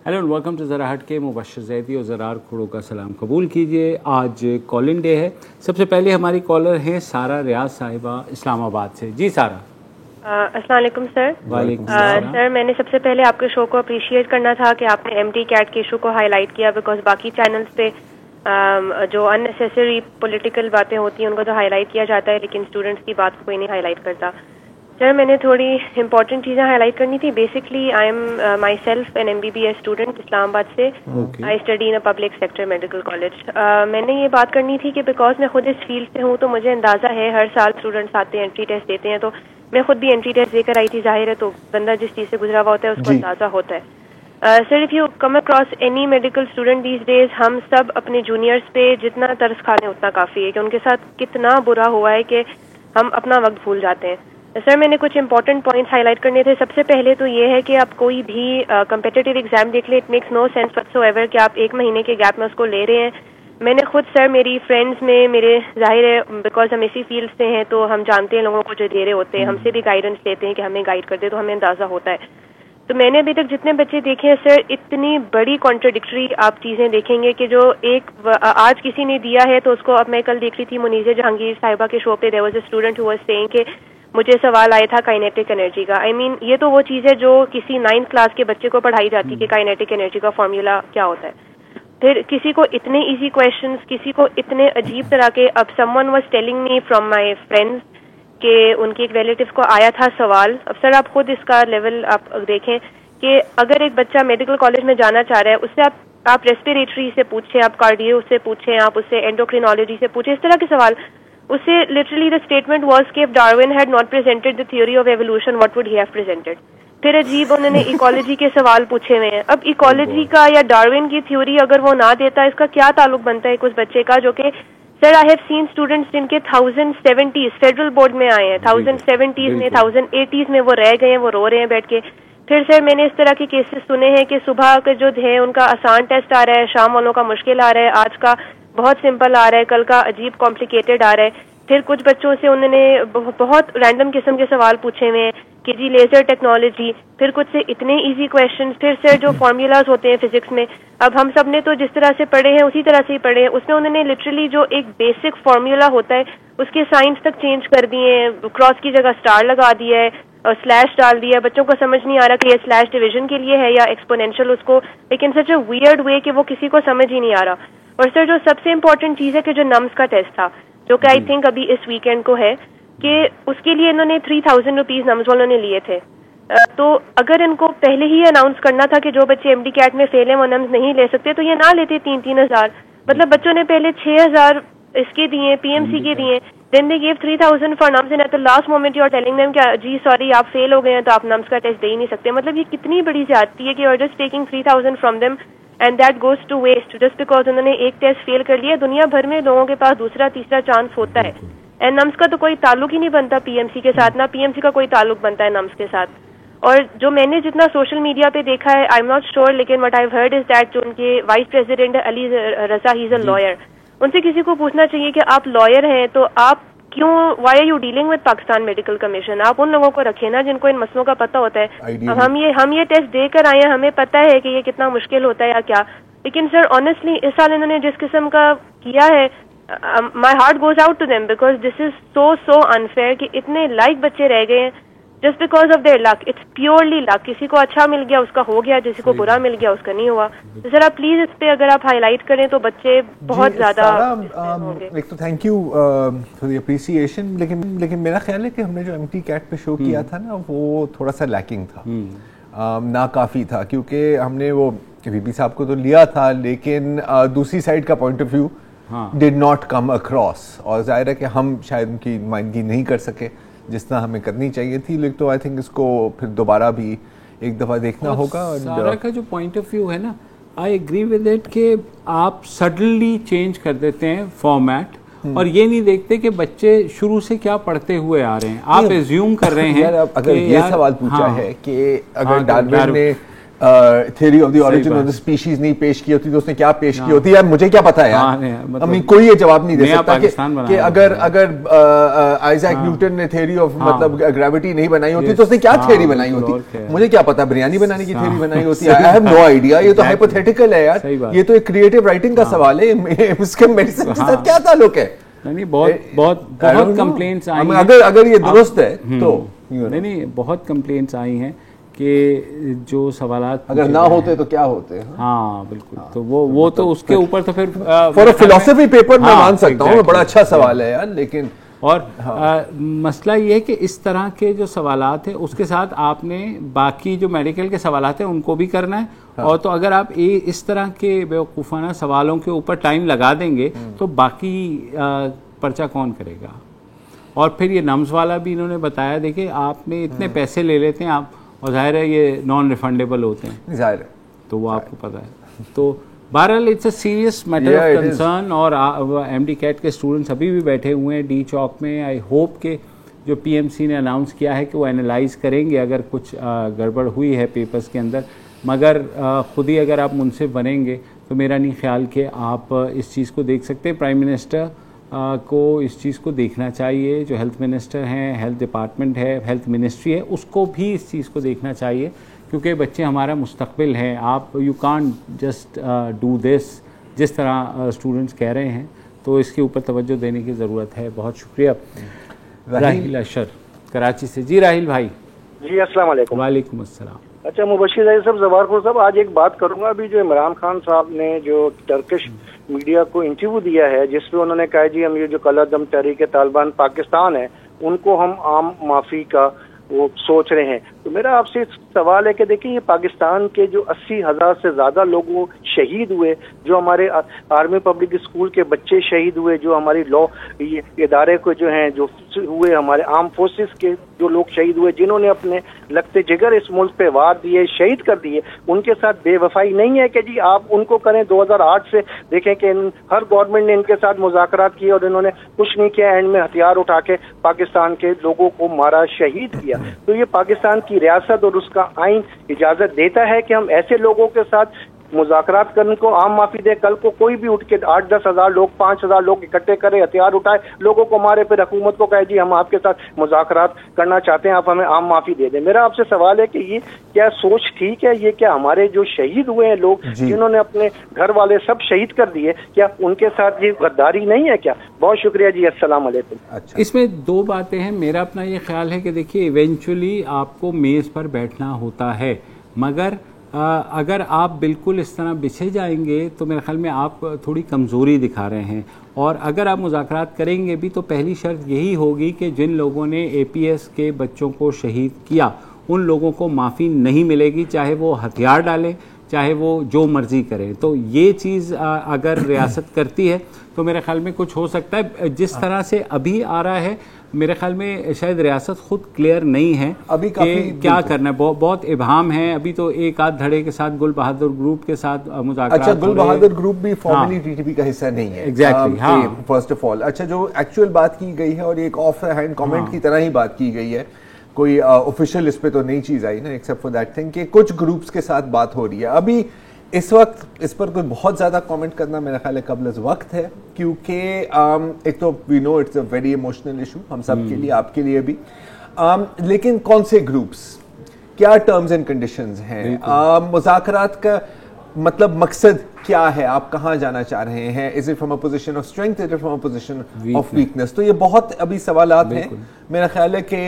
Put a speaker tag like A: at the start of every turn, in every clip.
A: Hello and welcome to ज़रा हट के। मुबश्शिर ज़ैदी और ज़रार खुड़ो का सलाम कबूल कीजिए। आज कॉलिंग डे है। सबसे पहले हमारी कॉलर हैं सारा रियाज साहिबा इस्लामाबाद से। जी सारा।
B: अस्सलाम वालेकुम सर।
A: वालेकुम
B: सर, मैंने सबसे पहले आपके शो को अप्रिशिएट करना था कि आपने एमटी कैट के इशू को हाईलाइट किया, बिकॉज बाकी चैनल्स पे जो अननेसेसरी पॉलिटिकल बातें होती हैं उनको तो हाईलाइट किया जाता है, लेकिन स्टूडेंट्स की बात को कोई नहीं हाईलाइट करता। सर, मैंने थोड़ी इंपॉर्टेंट चीज़ें हाईलाइट करनी थी। Basically I am myself an MBBS student Islamabad से। I study in a public sector medical college. मैंने ये बात करनी थी कि बिकॉज मैं खुद इस फील्ड से हूँ तो मुझे अंदाज़ा है, हर साल स्टूडेंट्स आते हैं, एंट्री टेस्ट देते हैं, तो मैं खुद भी एंट्री टेस्ट देकर आई थी। जाहिर है, तो बंदा जिस चीज़ से गुजरा हुआ होता है उसको अंदाज़ा होता है। Sir, if you come across any medical student these days, हम सब अपने जूनियर्स पे जितना तरस खा लें उतना काफ़ी है कि उनके साथ कितना बुरा हुआ है कि हम अपना वक्त भूल जाते हैं। सर, मैंने कुछ इंपॉर्टेंट पॉइंट्स हाईलाइट करने थे। सबसे पहले तो ये है कि आप कोई भी कम्पिटिटिव एग्जाम देख ले, it makes no sense whatsoever कि आप 1 महीने के गैप में उसको ले रहे हैं। मैंने खुद सर, मेरी फ्रेंड्स में मेरे, जाहिर है बिकॉज हम इसी फील्ड से हैं तो हम जानते हैं लोगों को जो दे रहे होते हैं, हमसे भी गाइडेंस लेते हैं कि हमें गाइड कर दे, तो हमें अंदाजा होता है। तो मैंने अभी तक जितने बच्चे देखे हैं सर, इतनी बड़ी कॉन्ट्रडिक्टरी आप चीज़ें देखेंगे कि जो एक आज किसी ने दिया है तो उसको, अब मैं कल देख रही थी मुनीज़ा जहांगीर साहिबा के शो पे, there was a student who was saying कि मुझे सवाल आया था काइनेटिक एनर्जी का। आई मीन, ये तो वो चीज़ है जो किसी 9th क्लास के बच्चे को पढ़ाई जाती है कि काइनेटिक एनर्जी का फॉर्मूला क्या होता है। फिर किसी को इतने इजी क्वेश्चंस, किसी को इतने अजीब तरह के। अब someone was telling me from my friends कि उनके एक रिलेटिव को आया था सवाल। अब सर, आप खुद इसका लेवल आप देखें कि अगर एक बच्चा मेडिकल कॉलेज में जाना चाह रहा है, उससे आप रेस्पिरेटरी से पूछें, आप कार्डियो से पूछें, आप उससे एंडोक्रिनोलॉजी से पूछें, इस तरह के सवाल। उससे लिटरली द स्टेटमेंट वाज कि if Darwin had not presented the theory of evolution, what would he have presented. फिर अजीब उन्होंने इकोलॉजी के सवाल पूछे हुए हैं। अब इकोलॉजी का या डार्विन की थ्योरी अगर वो ना देता, इसका क्या ताल्लुक बनता है उस बच्चे का जो कि, sir, I have seen students जिनके 1070s फेडरल बोर्ड में आए हैं, 1070s में, 1080s में वो रह गए हैं, वो रो रहे हैं बैठ के। फिर सर, मैंने इस तरह के केसेस सुने हैं कि सुबह के जो है उनका आसान टेस्ट आ रहा है, शाम वालों का मुश्किल आ रहा है, आज का बहुत सिंपल आ रहा है, कल का अजीब कॉम्प्लिकेटेड आ रहा है। फिर कुछ बच्चों से उन्होंने बहुत रैंडम किस्म के सवाल पूछे हुए हैं कि जी लेजर टेक्नोलॉजी, फिर कुछ से इतने इजी क्वेश्चंस। फिर सर, जो फॉर्मूलाज होते हैं फिजिक्स में, अब हम सब ने तो जिस तरह से पढ़े हैं उसी तरह से ही पढ़े हैं, उसमें उन्होंने लिटरली जो एक बेसिक फॉर्मूला होता है उसके साइंस तक चेंज कर दिए हैं, क्रॉस की जगह स्टार लगा दिया है और स्लैश डाल दिया। बच्चों को समझ नहीं आ रहा कि ये स्लैश डिवीजन के लिए है या एक्सपोनेंशियल उसको, लेकिन सच अ वियर्ड वे कि वो किसी को समझ ही नहीं आ रहा। और सर, जो सबसे इम्पोर्टेंट चीज़ है कि जो नम्स का टेस्ट था, जो कि आई थिंक अभी इस वीकेंड को है, कि उसके लिए इन्होंने 3000 रुपीज़ नम्स वालों ने लिए थे। तो अगर इनको पहले ही अनाउंस करना था कि जो बच्चे एमडी कैट में फेल हैं वो नम्स नहीं ले सकते, तो ये ना लेते 3-3 हज़ार। मतलब बच्चों ने पहले 6000 इसके दिए, PMC के दिए, then they give 3000 for NUMS, and at the last moment you are telling them कि जी सॉरी आप फेल हो गए हैं तो आप नम्स का टेस्ट दे ही नहीं सकते। मतलब ये कितनी बड़ी ज्यादती है कि you are just taking 3000 from them and that goes to waste just because उन्होंने एक टेस्ट फेल कर लिया। दुनिया भर में लोगों के पास दूसरा तीसरा चांस होता है, एंड नम्स का तो कोई ताल्लुक ही नहीं बनता PMC के साथ, ना PMC का कोई ताल्लुक बनता है नम्स के साथ। और जो मैंने जितना सोशल मीडिया पे देखा है, आई एम नॉट श्योर, लेकिन what I heard is that जो उनके vice president Ali Raza, he is a lawyer, उनसे किसी को पूछना चाहिए कि आप लॉयर हैं तो आप क्यों, why are you dealing with Pakistan medical commission? आप उन लोगों को रखें ना जिनको इन मसलों का पता होता है। अब हम ये टेस्ट देकर आए हैं, हमें पता है कि ये कितना मुश्किल होता है या क्या। लेकिन सर ऑनेस्टली इस साल इन्होंने जिस किस्म का किया है, my heart goes out to them because this is so unfair कि इतने लाइक बच्चे रह गए हैं just because of their luck. It's purely luck. किसी को अच्छा मिल गया उसका हो गया, किसी को बुरा मिल गया उसका नहीं हुआ। तो सर आप प्लीज इस पे अगर आप हाईलाइट करें तो बच्चे बहुत ज्यादा होंगे।
C: एक तो thank you for the appreciation, लेकिन मेरा ख्याल है कि हमने जो एमटी कैट पे शो किया था ना, वो थोड़ा सा लैकिंग था, ना काफ़ी था, क्योंकि हमने वो वीपी साहब को तो लिया था, लेकिन दूसरी साइड का point of view did not come across, और जाहिर है कि हम शायद उनकी नुमाइंदगी नहीं कर सके जिस तरह हमें करनी चाहिए थी। लेकिन तो आई थिंक इसको फिर दोबारा भी एक दफ़ा देखना होगा। और
A: सारा का जो पॉइंट ऑफ व्यू है ना, आई एग्री विद इट कि आप सडनली चेंज कर देते हैं फॉर्मेट, और ये नहीं देखते कि बच्चे शुरू से क्या पढ़ते हुए आ रहे हैं। आप एज्यूम कर रहे हैं
C: अगर ये सवाल पूछा है कि अगर डार्विन ने theory of the origin of the species नहीं पेश की होती तो उसने क्या पेश की होती? यार मुझे क्या पता है यार, कोई ये जवाब नहीं दे सकता कि अगर आइजैक न्यूटन ने थ्योरी ऑफ मतलब ग्रेविटी नहीं बनाई होती तो उसने क्या थ्योरी बनाई होती? मुझे क्या पता बिरयानी बनाने की थ्योरी बनाई होती? I have no idea. ये तो हाइपोथेटिकल है यार, ये तो एक क्रिएटिव राइटिंग का सवाल है, इसके मेडिसिन के साथ क्या ताल्लुक है?
A: नहीं, बहुत कंप्लेंट्स आई हैं।
C: अगर ये दुरुस्त है तो
A: नहीं, बहुत कंप्लेंट्स आई हैं कि जो सवालात
C: अगर ना होते तो क्या होते हैं।
A: हाँ बिल्कुल, तो वो तो उसके ऊपर तो फिर
C: फॉर अ फिलॉसफी पेपर मैं मान सकता हूँ, बड़ा अच्छा सवाल है यार, लेकिन
A: और मसला ये है कि इस तरह के जो सवालात हैं उसके साथ आपने बाकी जो मेडिकल के सवालात हैं उनको भी करना है। और तो अगर आप इस तरह के बेवकूफ़ाना सवालों के ऊपर टाइम लगा देंगे तो बाकी पर्चा कौन करेगा? और फिर ये नम्स वाला भी इन्होंने बताया, देखिए आपने इतने पैसे ले लेते हैं आप, और जाहिर है ये नॉन रिफंडेबल होते हैं,
C: जाहिर है,
A: तो वो आपको पता है। तो बहरहाल it's a serious matter of concern. और एमडी कैट के स्टूडेंट्स अभी भी बैठे हुए हैं डी चौक में। आई होप के जो पीएमसी ने अनाउंस किया है कि वो एनालाइज करेंगे अगर कुछ गड़बड़ हुई है पेपर्स के अंदर, मगर खुद ही अगर आप मुनसिफ बनेंगे तो मेरा नहीं ख्याल कि आप इस चीज़ को देख सकते। प्राइम मिनिस्टर को इस चीज़ को देखना चाहिए, जो हेल्थ मिनिस्टर हैं, हेल्थ डिपार्टमेंट है, हेल्थ मिनिस्ट्री है, उसको भी इस चीज़ को देखना चाहिए, क्योंकि बच्चे हमारा मुस्तकबिल हैं। आप you can't just do this जिस तरह स्टूडेंट्स कह रहे हैं, तो इसके ऊपर तवज्जो देने की ज़रूरत है। बहुत शुक्रिया। राहिल अशर कराची से। जी राहिल भाई।
D: जी अस्सलाम वालेकुम।
A: वालेकुम अस्सलाम।
D: अच्छा मुबशिर साहब, जवारपुर साहब, आज एक बात करूंगा। अभी जो इमरान खान साहब ने जो टर्किश मीडिया को इंटरव्यू दिया है, जिसमें उन्होंने कहा जी हम ये जो कलदम तहरीक तालिबान पाकिस्तान है उनको हम आम माफी का वो सोच रहे हैं। तो मेरा आपसे सवाल है कि देखिए ये पाकिस्तान के जो 80,000 से ज्यादा लोग शहीद हुए, जो हमारे आर्मी पब्लिक स्कूल के बच्चे शहीद हुए, जो हमारी लॉ इदारे को जो हैं जो हुए, हमारे आर्म फोर्सेस के जो लोग शहीद हुए, जिन्होंने अपने लगते जिगर इस मुल्क पे वार दिए, शहीद कर दिए, उनके साथ बेवफाई नहीं है कि जी आप उनको करें। 2008 से देखें कि हर गवर्नमेंट ने इनके साथ मुज़ाकरात किए और इन्होंने कुछ नहीं किया, एंड में हथियार उठा के पाकिस्तान के लोगों को मारा, शहीद किया। तो ये पाकिस्तान की रियासत और उसका आइन इजाजत देता है कि हम ऐसे लोगों के साथ मुज़ाकरात करने को आम माफी दे। कल को कोई भी उठ के 8-10 हज़ार लोग, 5,000 लोग इकट्ठे करे, हथियार उठाए, लोगों को मारे, फिर हुकूमत को कहे जी हम आपके साथ मुज़ाकरात करना चाहते हैं, आप हमें आम माफी दे दें। मेरा आपसे सवाल है कि ये क्या सोच ठीक है? ये क्या हमारे जो शहीद हुए हैं लोग, जिन्होंने अपने घर वाले सब शहीद कर दिए, क्या उनके साथ ये गद्दारी नहीं है क्या? बहुत शुक्रिया जी, अस्सलाम वालेकुम।
A: अच्छा, इसमें दो बातें हैं। मेरा अपना ये ख्याल है कि देखिए इवेंचुअली आपको मेज़ पर बैठना होता है, मगर अगर आप बिल्कुल इस तरह बिछे जाएंगे तो मेरे ख्याल में आप थोड़ी कमज़ोरी दिखा रहे हैं। और अगर आप मुज़ाकरात करेंगे भी तो पहली शर्त यही होगी कि जिन लोगों ने APS के बच्चों को शहीद किया उन लोगों को माफ़ी नहीं मिलेगी, चाहे वो हथियार डालें, चाहे वो जो मर्ज़ी करें। तो ये चीज़ अगर रियासत करती है तो मेरे ख्याल में कुछ हो सकता है। जिस तरह से अभी आ रहा है मेरे ख्याल में शायद रियासत खुद क्लियर नहीं है अभी कि क्या करना है। बहुत इबाम है अभी। तो एक आध धड़े के साथ गुल बहादुर ग्रुप के साथ मुज़ाकरात।
C: अच्छा, गुल बहादुर ग्रुप भी फॉर्मली TTP का हिस्सा नहीं है।
A: एग्जैक्टली, हाँ,
C: फर्स्ट ऑफ ऑल। अच्छा, जो एक्चुअल बात की गई है और एक ऑफ हैंड कमेंट की तरह ही बात की गई है, कोई ऑफिशियल इस पे तो नई चीज आई ना, एक्सेप्ट फॉर दैट थिंग कि कुछ ग्रुप्स के साथ बात हो रही है। अभी इस वक्त इस पर कोई बहुत ज्यादा कमेंट करना मेरा ख्याल है कबल वक्त है, क्योंकि एक तो we know it's a very emotional issue हम सब के लिए, आपके लिए भी। लेकिन कौन से ग्रुप्स, क्या टर्म्स एंड कंडीशंस हैं, मुज़ाकरात का मतलब मकसद क्या है, आप कहाँ जाना चाह रहे हैं, is it from a position of strength, is it from a position of weakness? तो ये बहुत अभी सवालात हैं। मेरा ख्याल है कि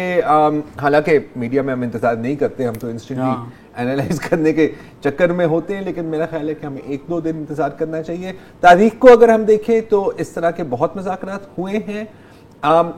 C: हालांकि मीडिया में हम इंतजार नहीं करते, हम तो इंस्टेंटली एनालाइज करने के चक्कर में होते हैं, लेकिन मेरा ख्याल है कि हमें 1-2 दिन इंतजार करना चाहिए। तारीख को अगर हम देखें तो इस तरह के बहुत मुज़ाकरात हुए हैं,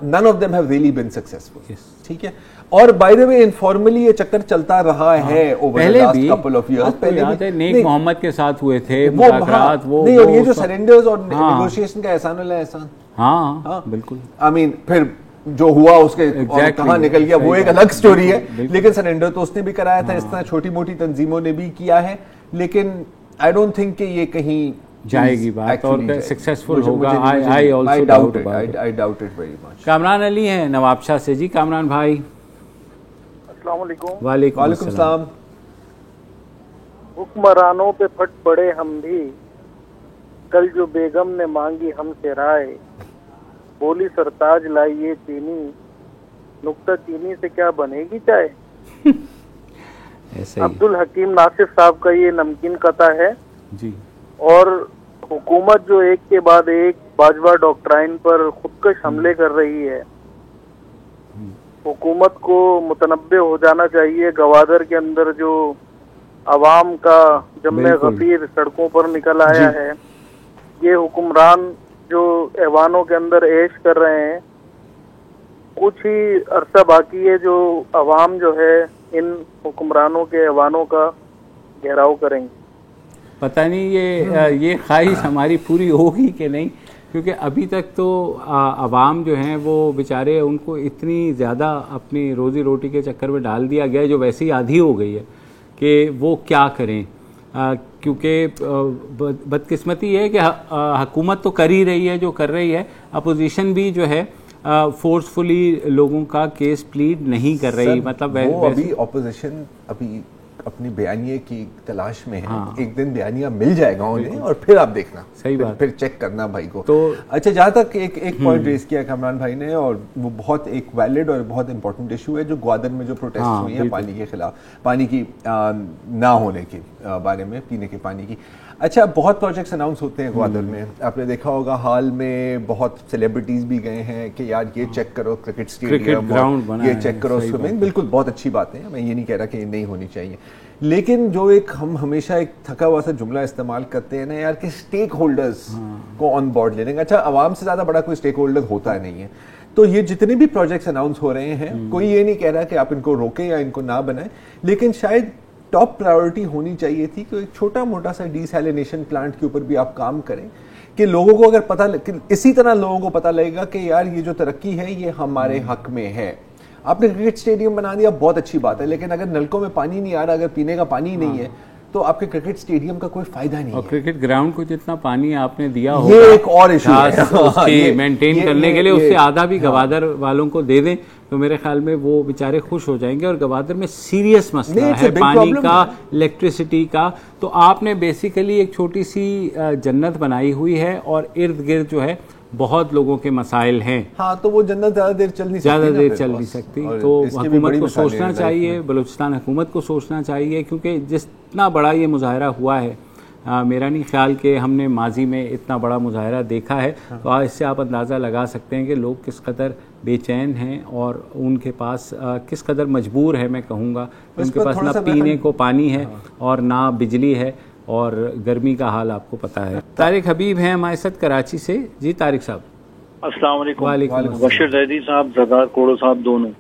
C: none of them have really been successful। ठीक है। और बाय द वे इनफॉर्मली ये चक्कर चलता रहा है over the last couple of years. पहले भी
A: नेक मोहम्मद के साथ हुए थे मुज़ाकरात, वो
C: नहीं, और ये जो सरेंडर्स और नेगोशिएशन का एहसान एहसान,
A: हाँ बिल्कुल,
C: आई मीन फिर जो हुआ उसके कहाँ निकल गया वो एक अलग स्टोरी है। लेकिन सरेंडर तो उसने भी कराया था, इस तरह छोटी मोटी तंजीमों ने भी किया है, लेकिन आई डोंट थिंक कि ये कहीं
A: जाएगी बात और सक्सेसफुल होगा। I also doubt it,
C: I doubt it very much.
A: Kamran Ali हैं नवाबशाह से। जी कामरान भाई।
D: अस्सलाम वालेकुम।
A: वालेकुम सलाम।
E: हुक्मरानों पे फट पड़े हम भी, कल जो बेगम ने मांगी हमसे राय, बोली सरताज लाइए चीनी, नुक्ता चीनी से क्या बनेगी चाय। अब्दुल हकीम नासिर साहब का ये नमकीन कथा है
A: जी।
E: और हुकूमत जो एक के बाद एक बाजवा डॉक्ट्राइन पर खुदकश हमले कर रही है, हुकूमत को मुतनब्बे हो जाना चाहिए। गवादर के अंदर जो अवाम का जम्मे गफीर सड़कों पर निकल आया है, ये हुक्मरान जो ऐवानों के अंदर ऐश कर रहे हैं, कुछ ही अरसा बाकी है जो अवाम जो है इन हुक्मरानों के ऐवानों का घेराव करेंगे।
A: पता नहीं ये ख्वाहिश हमारी पूरी होगी कि नहीं, क्योंकि अभी तक तो अवाम जो हैं वो बेचारे, उनको इतनी ज़्यादा अपनी रोज़ी रोटी के चक्कर में डाल दिया गया है, जो वैसे ही आधी हो गई है कि वो क्या करें। क्योंकि बदकिस्मती है कि हुकूमत तो कर ही रही है जो कर रही है, अपोजिशन भी जो है फोर्सफुली लोगों का केस प्लीड नहीं कर रही। मतलब
C: वो अभी ऑपोजिशन अभी अपनी बयानिए की तलाश में है। हाँ। एक दिन बयानिया मिल जाएगा उन्हें और फिर आप देखना,
A: सही बात,
C: फिर चेक करना भाई को।
A: तो
C: अच्छा, जहाँ तक एक पॉइंट रेज किया कामरान भाई ने, और वो बहुत एक वैलिड और बहुत इंपॉर्टेंट इशू है, जो ग्वादर में जो प्रोटेस्ट हुई है पानी के खिलाफ, पानी की ना होने के बारे में, पीने के पानी की। अच्छा, बहुत प्रोजेक्ट्स अनाउंस होते हैं ग्वादर में, आपने देखा होगा हाल में बहुत सेलिब्रिटीज भी गए हैं कि यार ये चेक करो क्रिकेट स्टेडियम,
A: ग्राउंड
C: ये चेक करो स्विमिंग। बिल्कुल बहुत अच्छी बात है, मैं ये नहीं कह रहा कि ये नहीं होनी चाहिए, लेकिन जो एक हम हमेशा एक थका हुआ सा जुमला इस्तेमाल करते हैं ना यार, कि स्टेक होल्डर्स को ऑन बोर्ड ले लेंगे। अच्छा, आवाम से ज्यादा बड़ा कोई स्टेक होल्डर होता नहीं है, तो ये जितने भी प्रोजेक्ट्स अनाउंस हो रहे हैं, कोई ये नहीं कह रहा कि आप इनको रोकें या इनको ना बनाएं, लेकिन शायद टॉप प्रायोरिटी होनी चाहिए थी कि एक छोटा मोटा सा डिसैलिनेशन प्लांट के ऊपर भी आप काम करें, कि लोगों को अगर पता, इसी तरह लोगों को पता लगेगा कि यार ये जो तरक्की है ये हमारे हक में है। आपने क्रिकेट स्टेडियम बना दिया, बहुत अच्छी बात है, लेकिन अगर नलकों में पानी नहीं आ रहा, अगर पीने का पानी नहीं है, तो आपके क्रिकेट स्टेडियम का कोई फायदा नहीं है।
A: क्रिकेट ग्राउंड को जितना पानी आपने दिया होगा,
C: ये एक और इशू है
A: उसके मेंटेन करने के लिए, उससे आधा भी गवादर वालों को दे दें तो मेरे ख्याल में वो बेचारे खुश हो जाएंगे। और गवादर में सीरियस मसला है पानी का, इलेक्ट्रिसिटी का, तो आपने बेसिकली एक छोटी सी जन्नत बनाई हुई है और इर्द गिर्द जो है बहुत लोगों के मसाइल हैं।
C: हाँ, तो वो जन्नत ज़्यादा देर चल नहीं सकती,
A: तो हुकूमत को सोचना चाहिए, बलूचिस्तान हुकूमत को सोचना चाहिए, क्योंकि जितना बड़ा ये मुजाहरा हुआ है, मेरा नहीं ख्याल कि हमने माजी में इतना बड़ा मुजाहरा देखा है। हाँ। तो इससे आप अंदाज़ा लगा सकते हैं कि लोग किस कदर बेचैन हैं और उनके पास किस कदर मजबूर है, मैं कहूँगा उनके पास ना पीने को पानी है और ना बिजली है, और गर्मी का हाल आपको पता है। तारिक हबीब हैं हमारे साथ कराची से। जी तारिक साहब,
F: अस्सलाम वालेकुम। बशीर जैदी साहब, जरदार कोड़ो साहब, दोनों,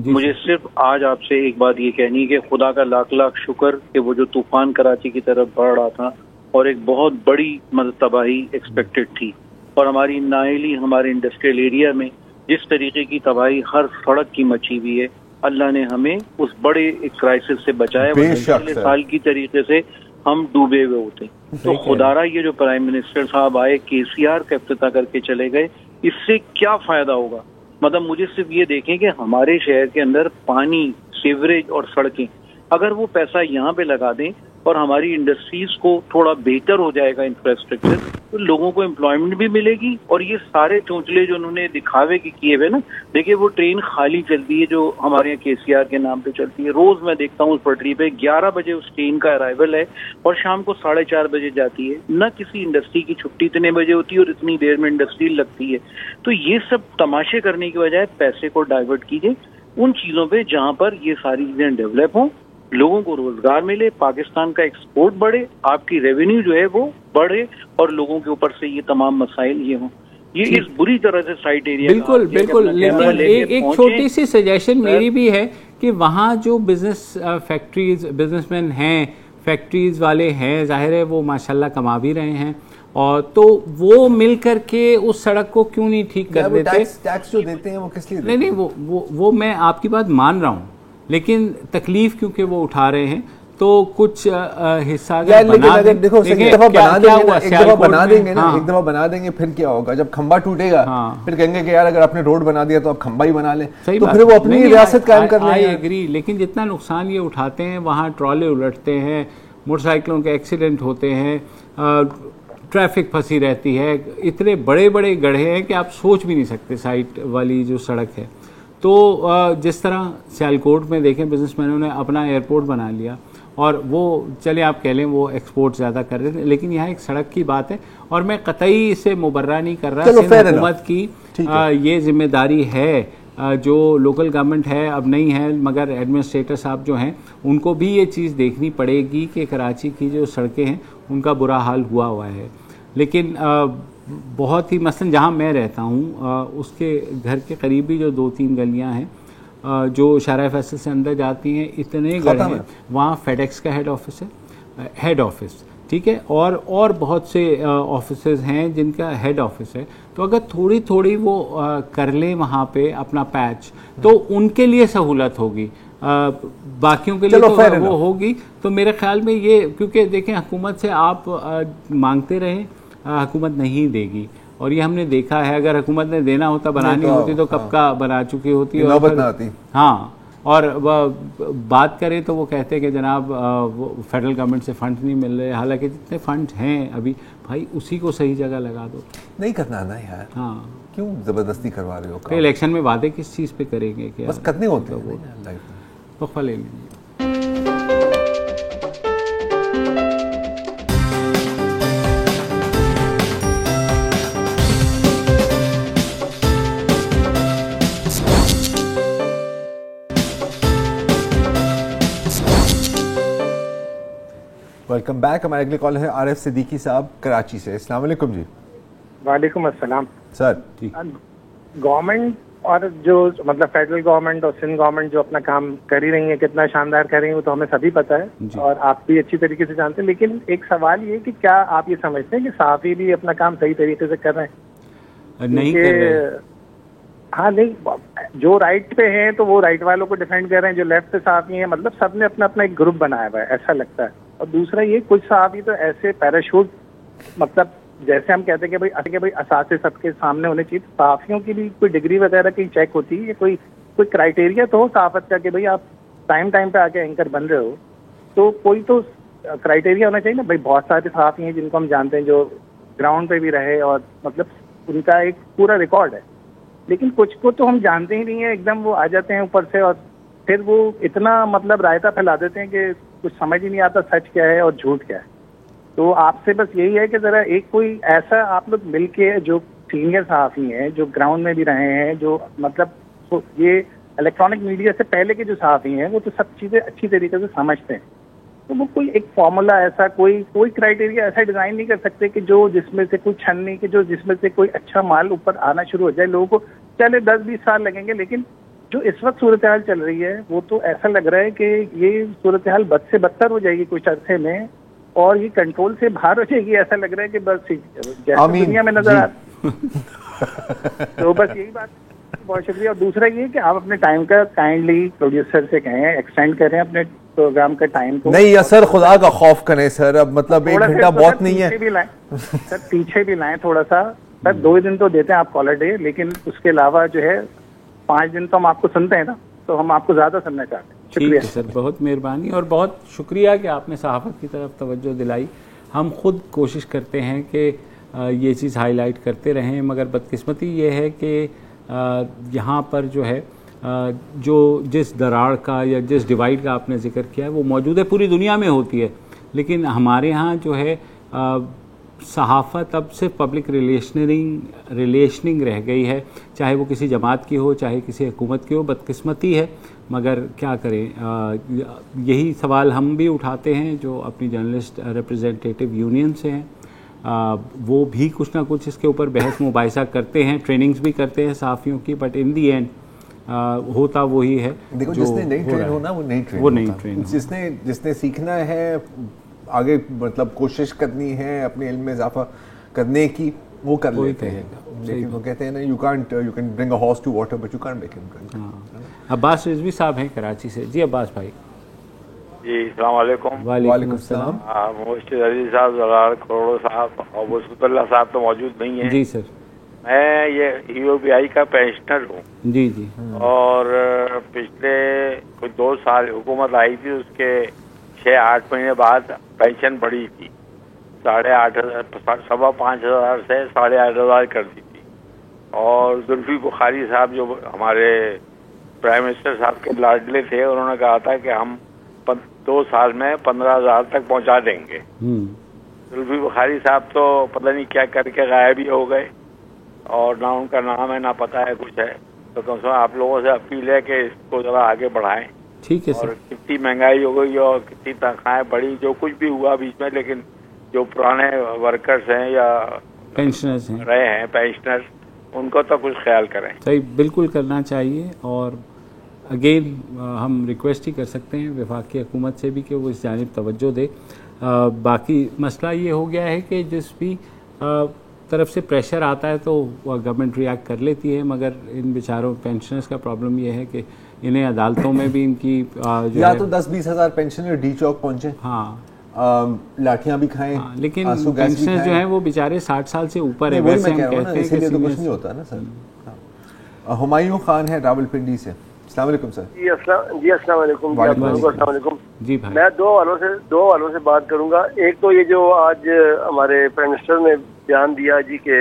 F: मुझे सिर्फ आज आपसे एक बात ये कहनी है कि खुदा का लाख लाख शुक्र कि वो जो तूफान कराची की तरफ बढ़ रहा था और एक बहुत बड़ी तबाही एक्सपेक्टेड थी, और हमारी नाइली हमारे इंडस्ट्रियल एरिया में जिस तरीके की तबाही हर सड़क की मची हुई है, अल्लाह ने हमें उस बड़े एक क्राइसिस से बचाया। पिछले साल की तरीके से हम डूबे हुए होते। तो खुदारा ये जो प्राइम मिनिस्टर साहब आए, केसीआर का इफ्तिताह करके चले गए, इससे क्या फायदा होगा? मतलब मुझे सिर्फ ये देखें कि हमारे शहर के अंदर पानी, सीवरेज और सड़कें, अगर वो पैसा यहाँ पे लगा दें और हमारी इंडस्ट्रीज को थोड़ा बेहतर हो जाएगा इंफ्रास्ट्रक्चर, तो लोगों को एम्प्लॉयमेंट भी मिलेगी। और ये सारे चौंचले जो उन्होंने दिखावे के किए हुए ना, देखिए वो ट्रेन खाली चलती है जो हमारे यहाँ केसीआर के नाम पे चलती है, रोज मैं देखता हूँ उस पटरी पे 11 बजे उस ट्रेन का अराइवल है और शाम को 4:30 बजे जाती है। न किसी इंडस्ट्री की छुट्टी इतने बजे होती है और इतनी देर में इंडस्ट्री लगती है। तो ये सब तमाशे करने की बजाय पैसे को डाइवर्ट कीजिए उन चीजों पे जहाँ पर ये सारी चीजें डेवलप हों, लोगों को रोजगार मिले, पाकिस्तान का एक्सपोर्ट बढ़े, आपकी रेवेन्यू जो है वो बढ़े और लोगों के ऊपर से ये तमाम मसाइल ये हों। ये इस बुरी तरह से साइट एरिया
A: बिल्कुल बिल्कुल। लेकिन एक छोटी सी सजेशन मेरी भी है कि वहाँ जो बिजनेस फैक्ट्रीज, बिजनेसमैन हैं, फैक्ट्रीज वाले हैं, जाहिर है वो माशाल्लाह कमा भी रहे हैं, और तो वो मिल करके उस सड़क को क्यों नहीं ठीक कर देते?
C: टैक्स जो देते हैं वो किस लिए?
A: नहीं, वो मैं आपकी बात मान रहा हूँ, लेकिन तकलीफ क्योंकि वो उठा रहे हैं तो कुछ हिस्सा
C: अगर देखो एक दफा बना देंगे फिर क्या होगा? जब खंबा टूटेगा फिर कहेंगे कि यार अगर आपने रोड बना दिया तो आप खंबा ही बना लें, तो फिर वो अपनी रियासत कायम कर लेंगे।
A: आई एग्री, लेकिन जितना नुकसान ये उठाते हैं, वहाँ ट्रॉले उलटते हैं, मोटरसाइकिलों के एक्सीडेंट होते हैं, ट्रैफिक फंसी रहती है, इतने बड़े बड़े गड्ढे हैं कि आप सोच भी नहीं सकते साइट वाली जो सड़क है। तो जिस तरह सियालकोट में देखें बिजनेसमैनों ने अपना एयरपोर्ट बना लिया और वो चले आप कह लें वो एक्सपोर्ट ज़्यादा कर रहे थे, लेकिन यहाँ एक सड़क की बात है और मैं कतई इसे मुबर्रा नहीं कर रहा। सिंध हुकूमत की ये जिम्मेदारी है, जो लोकल गवर्नमेंट है अब नहीं है, मगर एडमिनिस्ट्रेटर साहब जो हैं उनको भी ये चीज़ देखनी पड़ेगी कि कराची की जो सड़कें हैं उनका बुरा हाल हुआ है। लेकिन बहुत ही मसलन जहाँ मैं रहता हूँ उसके घर के करीब भी जो 2-3 गलियाँ हैं जो शाहराह फैसल से अंदर जाती हैं, इतने गड्ढे हैं। वहाँ फेडेक्स का हेड ऑफिस है, हेड ऑफिस, ठीक है, और बहुत से ऑफिसेज हैं जिनका हेड ऑफिस है। तो अगर थोड़ी थोड़ी वो कर लें वहाँ पे अपना पैच, तो उनके लिए सहूलत होगी, बाकियों के लिए तो वो होगी। तो मेरे ख्याल में ये, क्योंकि देखें हुकूमत से आप मांगते रहें, हुकूमत नहीं देगी, और ये हमने देखा है। अगर हुकूमत ने देना होता, बनानी होती तो कब का बना चुकी होती और हाँ। और बात करें तो वो कहते हैं कि जनाब फेडरल गवर्नमेंट से फंड नहीं मिल रहे, हालांकि जितने फंड हैं अभी भाई उसी को सही जगह लगा दो।
C: नहीं करना ना यार, हाँ, क्यों जबरदस्ती करवा रहे हो?
A: इलेक्शन में वादे किस चीज़ पे करेंगे? क्या
C: बस करने होते हैं वो
A: वक्फा ले लीजिए।
C: Welcome back. हमारे अगले कॉल है आरिफ सिद्दीकी साहब कराची से। अस्सलाम वालेकुम जी।
D: वालेकुम अस्सलाम
C: सर।
D: गवर्नमेंट और जो मतलब फेडरल गवर्नमेंट और सिंध गवर्नमेंट जो अपना काम कर ही रही है, कितना शानदार कर रही है वो तो हमें सभी पता है और आप भी अच्छी तरीके से जानते हैं। लेकिन एक सवाल ये कि क्या आप ये समझते हैं कि सहाफ़ी भी अपना काम सही तरीके से कर रहे हैं?
A: नहीं कर रहे।
D: हाँ, नहीं, जो राइट पे हैं तो वो राइट वालों को डिफेंड कर रहे हैं, जो लेफ्ट पे सहाफ़ी हैं, मतलब सबने अपना अपना एक ग्रुप बनाया हुआ है, ऐसा लगता है। और दूसरा ये, कुछ सहाफ़ी तो ऐसे पैराशूट, मतलब जैसे हम कहते हैं कि भाई असासे सबके सामने होने चाहिए। सहाफ़ियों की भी कोई डिग्री वगैरह की चेक होती है, कोई क्राइटेरिया तो हो सहाफ़त का कि भाई आप टाइम पे आके एंकर बन रहे हो, तो कोई तो क्राइटेरिया होना चाहिए ना। भाई बहुत सारे सहाफ़ी हैं जिनको हम जानते हैं जो ग्राउंड पे भी रहे और मतलब उनका एक पूरा रिकॉर्ड है, लेकिन कुछ को तो हम जानते ही नहीं है, एकदम वो आ जाते हैं ऊपर से और फिर वो इतना मतलब रायता फैला देते हैं कि कुछ समझ ही नहीं आता सच क्या है और झूठ क्या है। तो आपसे बस यही है कि जरा एक कोई ऐसा आप लोग मिलके, जो सीनियर सहाफ़ी हैं, जो ग्राउंड में भी रहे हैं, जो मतलब तो ये इलेक्ट्रॉनिक मीडिया से पहले के जो सहाफ़ी हैं वो तो सब चीज़ें अच्छी तरीके से समझते हैं, तो वो कोई एक फॉर्मूला ऐसा कोई क्राइटेरिया ऐसा डिज़ाइन नहीं कर सकते कि जो जिसमें से कोई छन नहीं, कि जो जिसमें से कोई अच्छा माल ऊपर आना शुरू हो जाए। लोगों को चले 10-20 साल लगेंगे, लेकिन जो इस वक्त सूरत हाल चल रही है वो तो ऐसा लग रहा है कि ये सूरत हाल बद से बदतर हो जाएगी कुछ अरसे में और ये कंट्रोल से बाहर हो जाएगी। ऐसा लग रहा है कि बस जैसे दुनिया में नजर आ तो बस यही बात। बहुत शुक्रिया। और दूसरा ये कि आप अपने टाइम का काइंडली प्रोड्यूसर से कहें एक्सटेंड करें अपने प्रोग्राम का टाइम को।
C: नहीं या सर, खुदा का खौफ करें सर, अब मतलब 1 घंटा बहुत नहीं है
D: सर, पीछे भी लाएं थोड़ा सा सर। 2 दिन तो देते हैं आप कॉलर डे, लेकिन उसके अलावा जो है 5 दिन तो हम आपको सुनते हैं ना, तो हम आपको ज्यादा सुनना चाहते हैं। शुक्रिया
A: सर, बहुत मेहरबानी और बहुत शुक्रिया कि आपने सहाफ़त की तरफ तवज्जो दिलाई। हम खुद कोशिश करते हैं कि ये चीज़ हाईलाइट करते रहें, मगर बदकिस्मती ये है कि यहाँ पर जो है जो जिस दरार का या जिस डिवाइड का आपने जिक्र किया है वो मौजूद है, पूरी दुनिया में होती है, लेकिन हमारे यहाँ जो है सहाफ़त अब सिर्फ पब्लिक रिलेशनिंग रह गई है, चाहे वो किसी जमात की हो चाहे किसी हुकूमत की हो। बदकिस्मती है, मगर क्या करें। यही सवाल हम भी उठाते हैं जो अपनी जर्नलिस्ट रिप्रेजेंटेटिव यूनियन से हैं, वो भी कुछ ना कुछ इसके ऊपर बहस मुबाहिसा करते हैं, ट्रेनिंग्स भी करते हैं सहाफ़ियों की, बट इन दी एंड होता वही है।
C: देखो, जिसने नहीं ट्रेन होना वो नहीं ट्रेन, जिसने सीखना है आगे, मतलब कोशिश करनी है अपने इल्म में इजाफा करने की, वो कर लेते हैं। लेकिन वो कहते हैं ना, you can bring a horse to water but you can't make him drink.
A: Abbas Rizvi साहब हैं कराची से। जी अब्बास भाई।
G: जी अस्सलाम वालेकुम।
C: वालेकुम सलाम।
G: मोहसिन अली साहब, जलाल करोड़ो साहब और वसूतुल्लाह साहब तो मौजूद नहीं है।
A: जी सर।
G: मैं ये EOBI का पेंशनर हूँ।
A: जी जी।
G: और पिछले कुछ 2 साल हुकूमत आई थी, उसके 6-8 महीने बाद पेंशन बढ़ी थी, 8,500 5,500 से 8,500 कर दी थी। और जुल्फी बुखारी साहब जो हमारे प्राइम मिनिस्टर साहब के लाडले थे, उन्होंने कहा था कि हम 2 साल में 15,000 तक पहुंचा देंगे। जुल्फी बुखारी साहब तो पता नहीं क्या करके गायब ही हो गए, और ना उनका नाम है ना पता है कुछ है। तो कम से कम आप लोगों से अपील है कि इसको जरा आगे बढ़ाएं।
A: ठीक है
G: और
A: सर।
G: कितनी महंगाई हो गई और कितनी तनख्वाहें बढ़ी, जो कुछ भी हुआ बीच में, लेकिन जो पुराने वर्कर्स हैं या
A: पेंशनर्स हैं,
G: रहे हैं पेंशनर्स, उनको तो कुछ ख्याल करें।
A: सही, बिल्कुल करना चाहिए। और अगेन हम रिक्वेस्ट ही कर सकते हैं वफाकी हुकूमत से भी कि वो इस जानिब तवज्जो दे। बाकी मसला ये हो गया है कि जिस भी तरफ से प्रेशर आता है तो गवर्नमेंट रिएक्ट कर लेती है, मगर इन बेचारों पेंशनर्स का प्रॉब्लम ये है कि इन्हें अदालतों में भी इनकी जो
C: या तो 10-20 हज़ार पेंशनर डी चौक पहुंचे,
A: हाँ,
C: लाठियां भी खाएं,
A: लेकिन पेंशनर्स जो हैं वो बेचारे 60 साल से ऊपर है। वैसे हम कहते हैं
C: इसलिए तो कुछ नहीं होता ना सर। हुमायूं खान है रावलपिंडी से। अस्सलाम वालेकुम सर।
E: जी अस्सलाम वालेकुम।
A: जी भाई,
E: मैं दो वालों से बात करूंगा। एक तो ये जो आज हमारे प्राइम मिनिस्टर ने बयान दिया जी के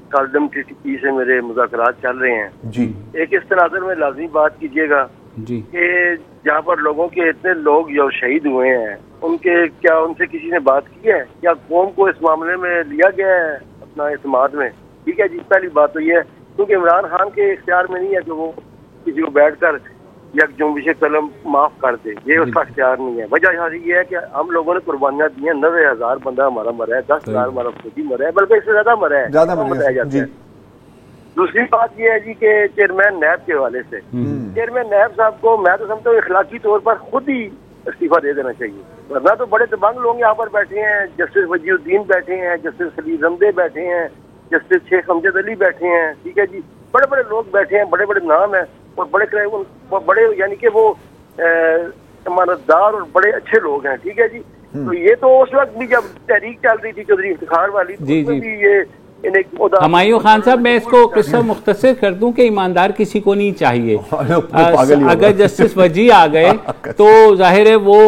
E: कालदम टीटीपी से मेरे मुज़ाकरात चल रहे हैं
C: जी,
E: एक इस तनाज़ुर में लाज़मी बात कीजिएगा
A: जी
E: कि जहाँ पर लोगों के इतने लोग जो शहीद हुए हैं, उनसे किसी ने बात की है? क्या कौम को इस मामले में लिया गया है अपना इस्तेमाल में? ठीक है जी, पहली बात तो ये है, क्योंकि इमरान खान के इख्तियार में नहीं है कि वो किसी को बैठकर यक जुम्बिश कलम माफ कर दे, ये उसका इख्तियार नहीं है। वजह ये है कि हम लोगों ने कुर्बानियां दी हैं, 90,000 बंदा हमारा मरा है, 10,000 हमारा फौजी मरा है, बल्कि इससे ज्यादा मरा है, बताया जाता है। दूसरी बात ये है जी कि चेयरमैन नैब के हवाले से, चेयरमैन नैब साहब को मैं तो समझता हूँ इखलाकी तौर पर खुद ही इस्तीफा दे देना चाहिए, वरना तो बड़े दबंग लोग यहाँ पर बैठे हैं। जस्टिस वजीउद्दीन बैठे हैं, जस्टिस खलील रमदे बैठे हैं, जस्टिस शेख अमजद अली बैठे हैं, ठीक है जी, बड़े बड़े लोग बैठे हैं, बड़े बड़े नाम है और बड़े यानी कि वो इमानतदार और बड़े अच्छे लोग हैं, ठीक है जी। तो ये तो उस वक्त भी जब तहरीक चल रही थी चौधरी इफ्तिखार वाली, तो
A: जी, जी।
E: भी ये
A: हुमायूं खान साहब, मैं इसको किस्सा मुख्तसर कर दूं कि ईमानदार किसी को नहीं चाहिए। अगर जस्टिस वजी आ गए तो जाहिर है वो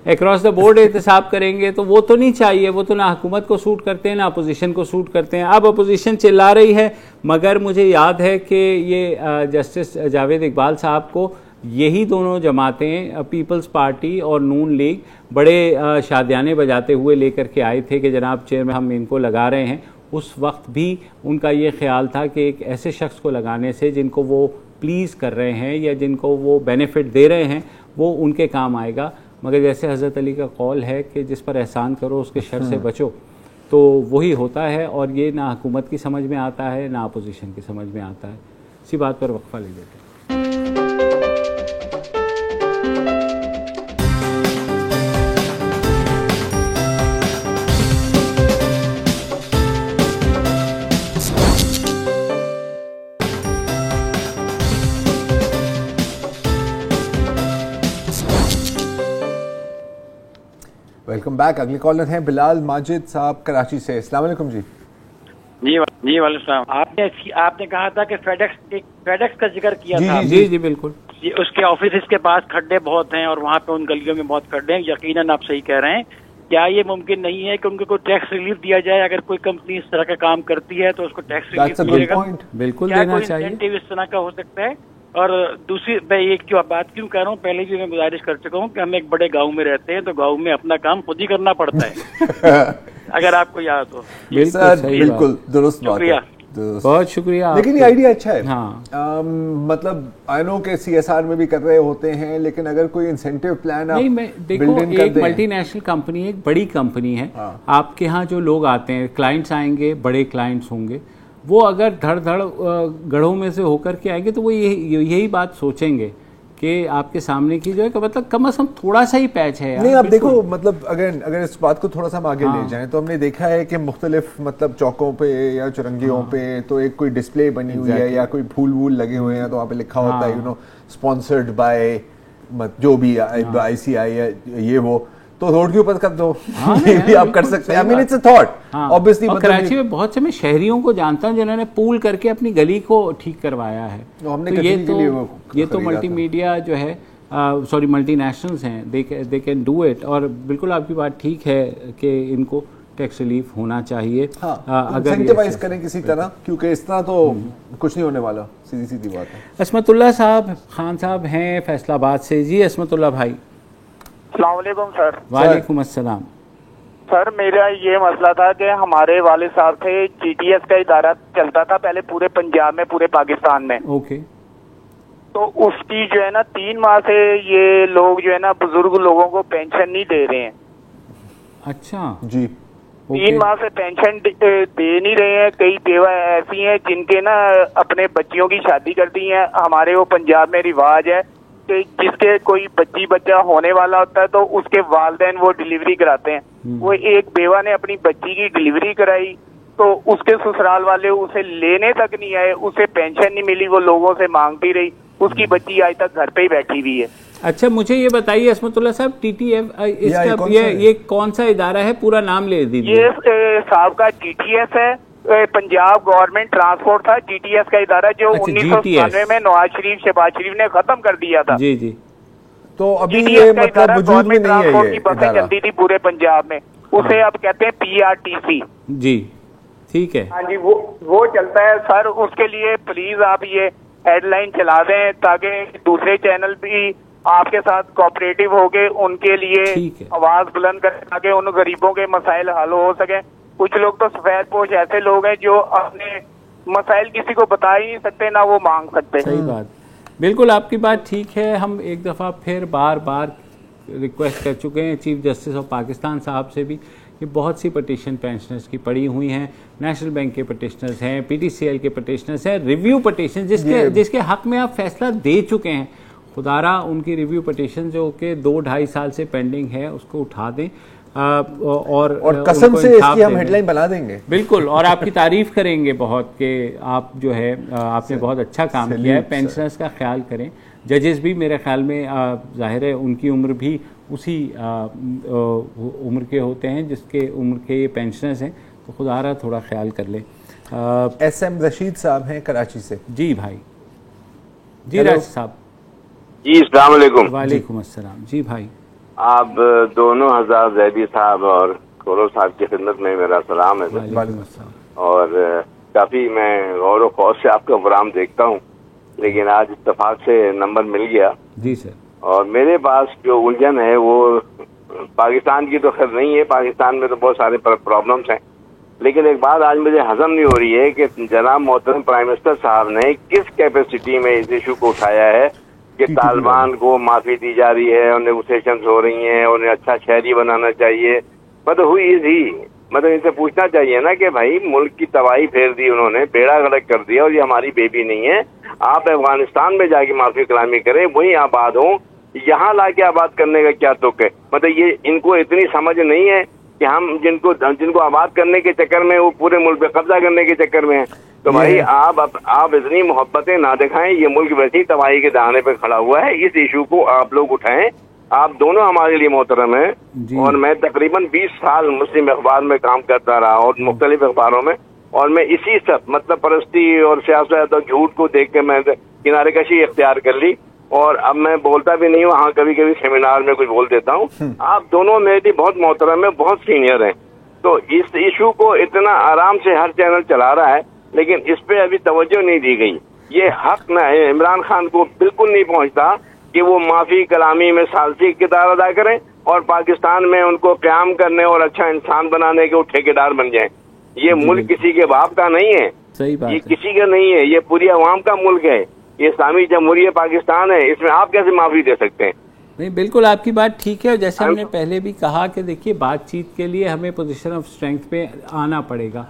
A: अक्रॉस द बोर्ड एहतसाब करेंगे, तो वो तो नहीं चाहिए। वो तो ना हुकूमत को सूट करते हैं ना अपोजिशन को सूट करते हैं। अब अपोजिशन चिल्ला रही है, मगर मुझे याद है कि ये जस्टिस जावेद इकबाल साहब को यही दोनों जमातें, पीपल्स पार्टी और नून लीग, बड़े शादियाने बजाते हुए लेकर के आए थे कि जनाब चेयरमैन हम इनको लगा रहे हैं। उस वक्त भी उनका ये ख्याल था कि एक ऐसे शख्स को लगाने से जिनको वो प्लीज़ कर रहे हैं या जिनको वो बेनिफिट दे रहे हैं वो उनके काम आएगा। मगर जैसे हज़रत अली का कौल है कि जिस पर एहसान करो उसके शर से बचो, तो वही होता है। और ये ना हुकूमत की समझ में आता है ना अपोजिशन की समझ में आता है। इसी बात पर वक्फा ले लेते हैं।
C: Welcome back. अगले कॉलर हैं बिलाल माजिद साहब कराची से। अस्सलाम वालेकुम जी।
H: जी वालेकुम। आपने कहा था कि फेडेक्स का जिक्र किया था।
A: जी बिल्कुल।
H: उसके ऑफिस के पास खड्डे बहुत हैं और वहाँ पे उन गलियों में बहुत खड्डे हैं। यकीनन आप सही कह रहे हैं। क्या ये मुमकिन नहीं है कि उनको कोई टैक्स रिलीफ दिया जाए? अगर कोई कंपनी इस तरह का काम करती है तो उसको टैक्स रिलीफ मिलेगा।
A: बिल्कुल देना चाहिए।
H: इंसेंटिव इस तरह का हो सकता है। और दूसरी, मैं एक बात क्यों कह रहा हूँ, पहले भी मैं गुजारिश कर चुका हूँ कि हम एक बड़े गांव में रहते हैं तो गांव में अपना काम खुद ही करना पड़ता है। अगर आपको याद हो।
C: बिल्कुल दुरुस्त बात है।
A: बहुत शुक्रिया।
C: लेकिन ये आइडिया अच्छा है।
A: हाँ।
C: मतलब आई नो के CSR में भी कर रहे होते हैं, लेकिन अगर कोई इंसेंटिव प्लान
A: नहीं, मैं देखो एक मल्टीनेशनल कंपनी, एक बड़ी कंपनी है। हाँ। आपके यहाँ जो लोग आते हैं, क्लाइंट्स आएंगे, बड़े क्लाइंट्स होंगे, वो अगर धड़ धड़ गढ़ों में से होकर के आएंगे तो वो यही बात सोचेंगे कि आपके सामने की जो है कि मतलब कम से कम थोड़ा सा ही पैच है।
C: नहीं, आप देखो, मतलब अगर इस बात को थोड़ा सा हम आगे ले जाएं तो हमने देखा है कि मुख्तलिफ मतलब चौकों पे या चुरंगियों पे तो एक कोई डिस्प्ले बनी हुई है या कोई फूल वूल लगे हुए हैं, तो वहाँ पे लिखा होता है स्पॉन्सर्ड बाय जो भी ICI है ये वो, तो रोड के ऊपर कर दो। ये भी आप कर सकते हैं। I mean, it's a thought. Obviously,
A: Karachi में बहुत से मैं शहरियों को जानता हूं जिन्होंने पूल करके अपनी गली को ठीक करवाया है।
C: हमने
A: तो ये तो मल्टीमीडिया जो है सॉरी मल्टीनेशनल्स हैं, दे कैन डू इट। और बिल्कुल आपकी बात ठीक है कि इनको टैक्स रिलीफ होना चाहिए।
C: अगर इंसेंटिवाइज करें किसी तरह, क्योंकि इस तरह तो कुछ नहीं होने वाला, सीधी सीधी बात है।
A: असमतुल्लाह साहब खान साहब हैं फैसलाबाद से। जी असमतुल्लाह भाई।
E: अस्सलाम वालेकुम सर।
A: वालेकुम अस्सलाम।
E: सर मेरा ये मसला था कि हमारे वालिद साहब थे, GTS का इदारा चलता था पहले पूरे पंजाब में, पूरे पाकिस्तान में।
A: ओके।
E: तो उसकी जो है ना 3 माह से ये लोग जो है ना बुजुर्ग लोगों को पेंशन नहीं दे रहे हैं।
A: अच्छा
C: जी।
E: 3 माह से पेंशन दे नहीं रहे हैं। कई बेवा ऐसी हैं जिनके ना अपने बच्चियों की शादी कर दी है। हमारे वो पंजाब में रिवाज है कि जिसके कोई बच्चा होने वाला होता है तो उसके वालिदैन वो डिलीवरी कराते हैं। वो एक बेवा ने अपनी बच्ची की डिलीवरी कराई तो उसके ससुराल वाले उसे लेने तक नहीं आए, उसे पेंशन नहीं मिली, वो लोगों से मांगती रही, उसकी बच्ची आज तक घर पे ही बैठी हुई है।
A: अच्छा मुझे ये बताइए असमतुल्लाह साहब, TTF इसका ये कौन सा इदारा है, पूरा नाम ले दीजिए।
E: ये साहब का GTS है, पंजाब गवर्नमेंट ट्रांसपोर्ट था। GTS का इदारा जो 1997 में नवाज शरीफ शहबाज शरीफ ने खत्म कर दिया था।
A: जी जी।
C: तो अभी ये मतलब वजूद में नहीं है ये
E: की बसें चलती थी पूरे पंजाब में, उसे अब कहते हैं PRTC।
A: जी ठीक है।
E: हाँ जी, वो चलता है सर। उसके लिए प्लीज आप ये हेडलाइन चला दें ताकि दूसरे चैनल भी आपके साथ कोऑपरेटिव होके उनके लिए आवाज बुलंद करें ताकि उन गरीबों के मसाइल हल हो सके। कुछ लोग तो सफेद पोश ऐसे लोग हैं जो अपने मसाइल किसी को बता ही नहीं सकते, ना वो मांग सकते।
A: सही बात, बिल्कुल आपकी बात ठीक है। हम एक दफ़ा फिर बार बार रिक्वेस्ट कर चुके हैं चीफ जस्टिस ऑफ पाकिस्तान साहब से भी कि बहुत सी पटिशन पेंशनर्स की पड़ी हुई हैं, नेशनल बैंक के पटिशनर्स हैं, PTCL के पटिशनर्स हैं, रिव्यू पटिशन जिसके हक में आप फैसला दे चुके हैं, खुदारा उनकी रिव्यू पटिशन जो कि 2-2.5 साल से पेंडिंग है उसको उठा दें और
C: कसम से इसकी हम हेडलाइन बना देंगे।
A: बिल्कुल, और आपकी तारीफ करेंगे बहुत कि आप जो है आपने बहुत अच्छा काम किया है। पेंशनर्स का ख्याल करें, जजेस भी मेरे ख्याल में जाहिर है उनकी उम्र भी उसी उम्र के होते हैं जिसके उम्र के ये पेंशनर्स हैं, तो खुदारा थोड़ा ख्याल कर लें।
C: SM रशीद साहब हैं कराची से।
A: जी भाई। जी राज साहब।
G: जी अस्सलाम वालेकुम।
A: वालेकुम अस्सलाम। जी भाई।
G: आप दोनों हज़ार जैदी साहब और खोरो साहब की खिदमत में मेरा सलाम है। और काफ़ी मैं गौर व खौफ से आपका प्रोग्राम देखता हूँ, लेकिन आज इत्तेफाक से नंबर मिल गया।
A: जी सर।
G: और मेरे पास जो उलझन है वो पाकिस्तान की तो खैर नहीं है, पाकिस्तान में तो बहुत सारे प्रॉब्लम्स हैं, लेकिन एक बात आज मुझे हजम नहीं हो रही है कि जनाब मोहतरम प्राइम मिनिस्टर साहब ने किस कैपेसिटी में इस इशू को उठाया है कि तालिबान को माफी दी जा रही है और नेगोशिएशंस हो रही हैं, उन्हें अच्छा शहरी बनाना चाहिए। मतलब हुई इज ही, मतलब इनसे पूछना चाहिए ना कि भाई मुल्क की तबाही फेर दी उन्होंने, बेड़ा गर्क कर दिया और ये हमारी बेबी नहीं है। आप अफगानिस्तान में जाके माफी कलामी करें, वहीं आबाद हो, यहाँ लाके आबाद करने का क्या तुक है? मतलब ये इनको इतनी समझ नहीं है कि हम जिनको आबाद करने के चक्कर में वो पूरे मुल्क पे कब्जा करने के चक्कर में है। तो भाई आप इतनी मोहब्बतें ना दिखाएं, ये मुल्क वैसी तबाही के दहाने पे खड़ा हुआ है, इस इशू को आप लोग उठाएं। आप दोनों हमारे लिए मोहतरम हैं और मैं तकरीबन 20 साल मुस्लिम अखबार में काम करता रहा और मुख्तलिफ अखबारों में, और मैं इसी सब मतलब परस्ती और सियासत और झूठ को देख के मैं किनारे कशी इख्तियार कर ली और अब मैं बोलता भी नहीं हूँ। हाँ, कभी कभी सेमिनार में कुछ बोल देता हूँ। आप दोनों मेरे लिए बहुत मोहतरम है, बहुत सीनियर हैं, तो इस इशू को इतना आराम से हर चैनल चला रहा है, लेकिन इस पे अभी तवज्जो नहीं दी गई। ये हक न इमरान खान को बिल्कुल नहीं पहुंचता कि वो माफी कलामी में सालसी किरदार अदा करें और पाकिस्तान में उनको क़याम करने और अच्छा इंसान बनाने के वो ठेकेदार बन जाएं। ये मुल्क किसी के बाप का नहीं है,
A: सही बात
G: ये किसी का नहीं है, ये पूरी अवाम का मुल्क है, ये इस्लामी जमहूरियत पाकिस्तान है, इसमें आप कैसे माफी दे सकते हैं?
A: नहीं, बिल्कुल आपकी बात ठीक है। जैसे हमने पहले भी कहा कि देखिए बातचीत के लिए हमें पोजीशन ऑफ स्ट्रेंथ पे आना पड़ेगा,